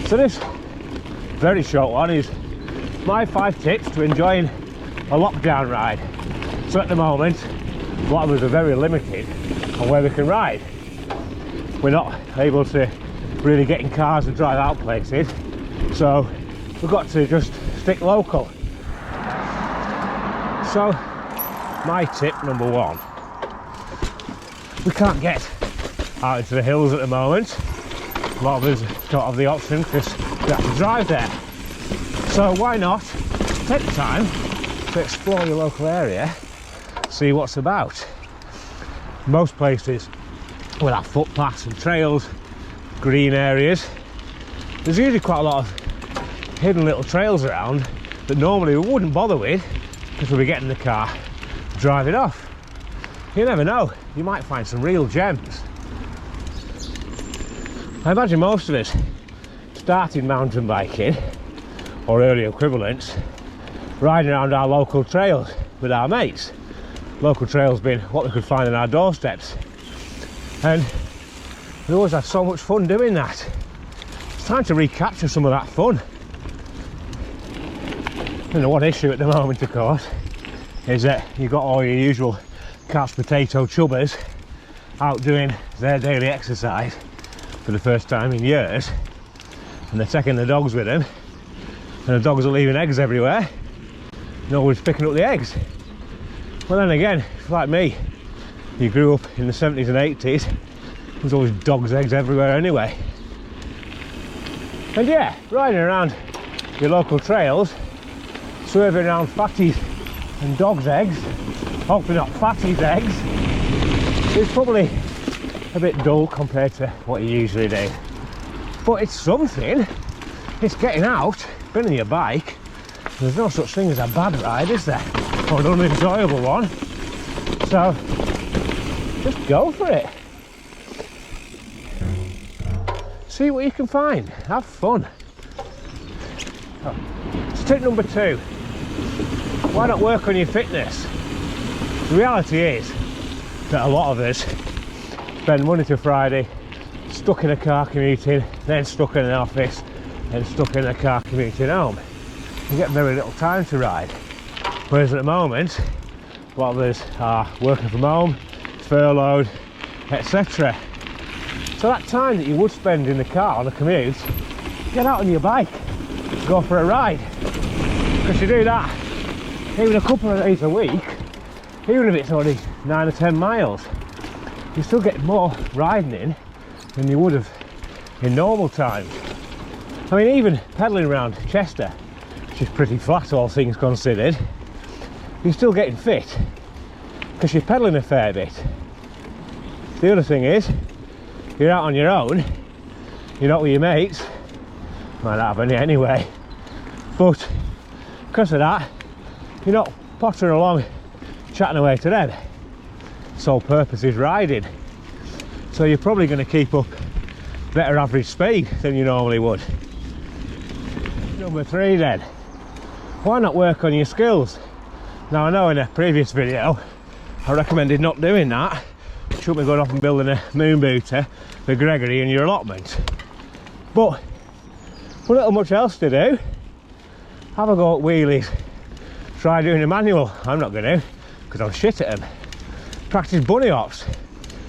So this very short one is my 5 tips to enjoying a lockdown ride. So at the moment, a lot of us are very limited on where we can ride. We're not able to really get in cars and drive out places, so we've got to just stick local. So my tip number 1, we can't get out into the hills at the moment. A lot of us don't have the option because we have to drive there. So why not take the time to explore your local area, see what's about. Most places will have footpaths and trails, green areas. There's usually quite a lot of hidden little trails around that normally we wouldn't bother with because we'll be getting in the car, driving off. You never know, you might find some real gems. I imagine most of us started mountain biking, or early equivalents, riding around our local trails with our mates. Local trails being what we could find on our doorsteps. And we always had so much fun doing that. It's time to recapture some of that fun. And the one issue at the moment, of course, is that you've got all your usual couch potato chubbers out doing their daily exercise for the first time in years, and they're taking the dogs with them, and the dogs are leaving eggs everywhere. Nobody's picking up the eggs. Well, then again, if like me, you grew up in the 70s and 80s, there's always dogs' eggs everywhere anyway. And yeah, riding around your local trails, swerving around fatties and dogs' eggs, hopefully not fatties' eggs, is probably a bit dull compared to what you usually do. But it's something. It's getting out, been on your bike. There's no such thing as a bad ride, is there? Or an unenjoyable one. So just go for it. See what you can find. Have fun. So tip number 2. Why not work on your fitness? The reality is that a lot of us spend Monday to Friday stuck in a car commuting, then stuck in an office, then stuck in a car commuting home. You get very little time to ride. Whereas at the moment, a lot of us are working from home, furloughed, etc. So that time that you would spend in the car on a commute, get out on your bike, go for a ride. Because you do that even a couple of days a week, even if it's only 9 or 10 miles, you still get more riding in than you would have in normal times. I mean, even pedalling around Chester, which is pretty flat all things considered, you're still getting fit because you're pedaling a fair bit. The other thing is, you're out on your own, you're not with your mates, might not have any anyway, but because of that, you're not pottering along chatting away to them. Sole purpose is riding, so you're probably going to keep up better average speed than you normally would. Number 3 then, why not work on your skills? Now I know in a previous video I recommended not doing that. Shouldn't be going off and building a moon booter for Gregory in your allotment, but with not much else to do, have a go at wheelies. Try doing a manual. I'm not going to, because I'm shit at them. Practice bunny hops,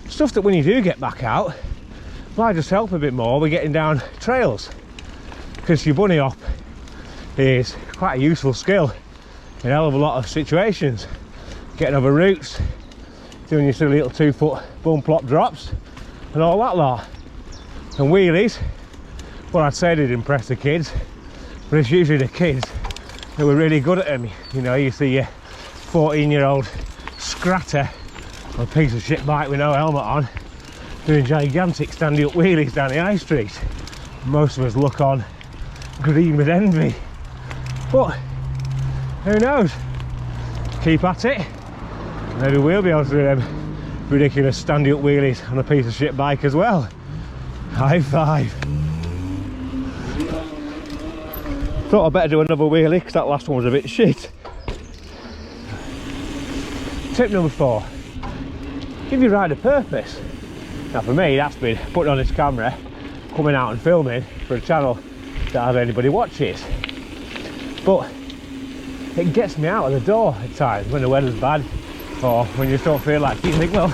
stuff that when you do get back out might just help a bit more with getting down trails, because your bunny hop is quite a useful skill in a hell of a lot of situations. Getting over roots, doing your silly little 2-foot bum plop drops and all that lot. And wheelies, well, I'd say they'd impress the kids, but it's usually the kids who are really good at them. You know, you see your 14-year-old scratter on a piece of shit bike with no helmet on doing gigantic standing up wheelies down the high street. Most of us look on green with envy, but who knows, keep at it, maybe we'll be able to do them ridiculous standing up wheelies on a piece of shit bike as well. High five. Thought I'd better do another wheelie because that last one was a bit shit. Tip number 4, give your ride a purpose. Now for me, that's been putting on this camera, coming out and filming for a channel that hardly anybody watches. But it gets me out of the door at times when the weather's bad, or when you just don't feel like it. You think, well,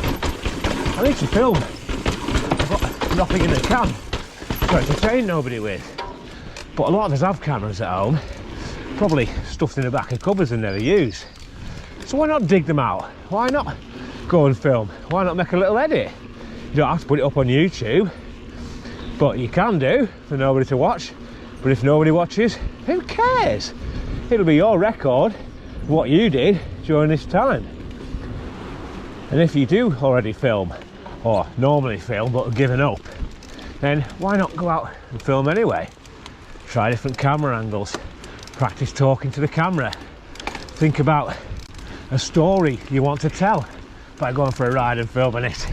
I need to film. I've got nothing in the can to entertain nobody with. But a lot of us have cameras at home, probably stuffed in the back of cupboards and never used. So why not dig them out? Why not go and film? Why not make a little edit? You don't have to put it up on YouTube, but you can do for nobody to watch. But if nobody watches, who cares? It'll be your record of what you did during this time. And if you do already film, or normally film but have given up, then why not go out and film anyway? Try different camera angles, practice talking to the camera, think about a story you want to tell by going for a ride and filming it.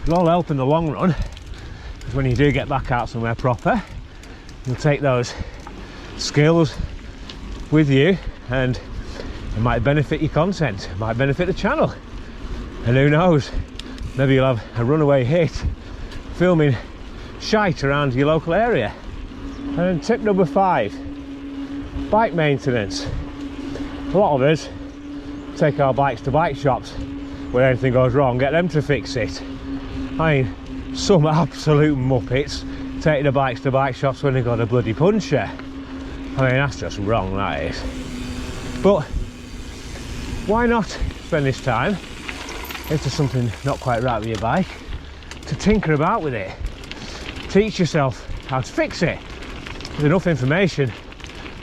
It'll all help in the long run, because when you do get back out somewhere proper, you'll take those skills with you, and it might benefit your content, it might benefit the channel, and who knows, maybe you'll have a runaway hit filming shite around your local area. And tip number 5, bike maintenance. A lot of us take our bikes to bike shops when anything goes wrong, get them to fix it. I mean, some absolute muppets take the bikes to bike shops when they've got a bloody puncture. I mean, that's just wrong, that is. But why not spend this time, if there's something not quite right with your bike, to tinker about with it. Teach yourself how to fix it. There's enough information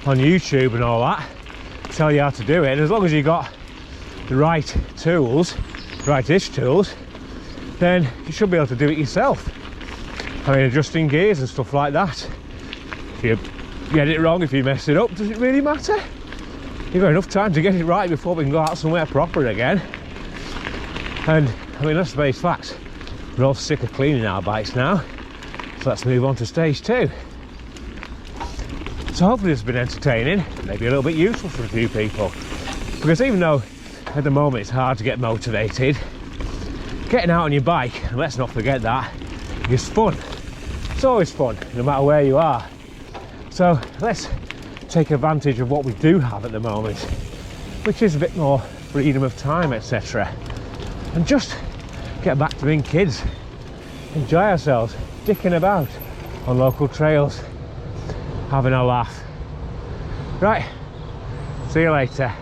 on YouTube and all that to tell you how to do it, and as long as you've got the right tools, right-ish tools, then you should be able to do it yourself. I mean, adjusting gears and stuff like that. If you get it wrong, if you mess it up, does it really matter? You've got enough time to get it right before we can go out somewhere proper again. And I mean, let's face facts, we're all sick of cleaning our bikes now, so let's move on to stage 2. So hopefully it's been entertaining, maybe a little bit useful for a few people, because even though at the moment it's hard to get motivated, getting out on your bike, and let's not forget that, is fun. It's always fun, no matter where you are. So let's take advantage of what we do have at the moment, which is a bit more freedom of time, etc. And just get back to being kids, enjoy ourselves, dicking about on local trails, having a laugh. Right, see you later.